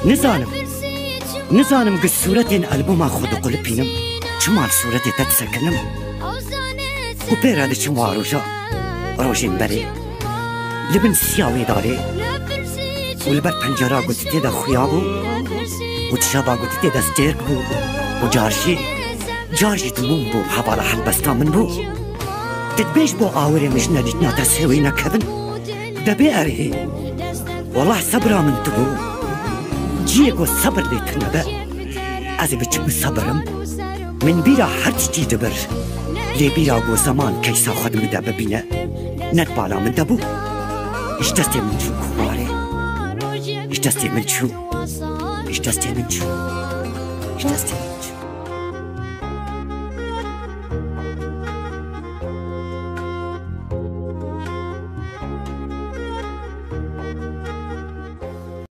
نزانم قد صورتين ألبوما خود قلب بينم شمال صورتي تتسكنم وبيرا دي شموا روجين بري لبن سياوي داري والبر پنجرا قلت تيدا خيابو وتشابا قلت تيدا ستيرك بو وجارجي تموم بو حبالا حلبستا من بو تتبيش بو آوري مش نديتنا تسهوي نكذن دبي أري والله صبرا من تبو جيكو صبر ليتنا با أزي بچبو صبرم من بيرا هرچ جي دبر لي بيرا قو زمان كيسا خد مدى ببينه نتبالا من دبو اشتستي من شو كواري اشتستي من شو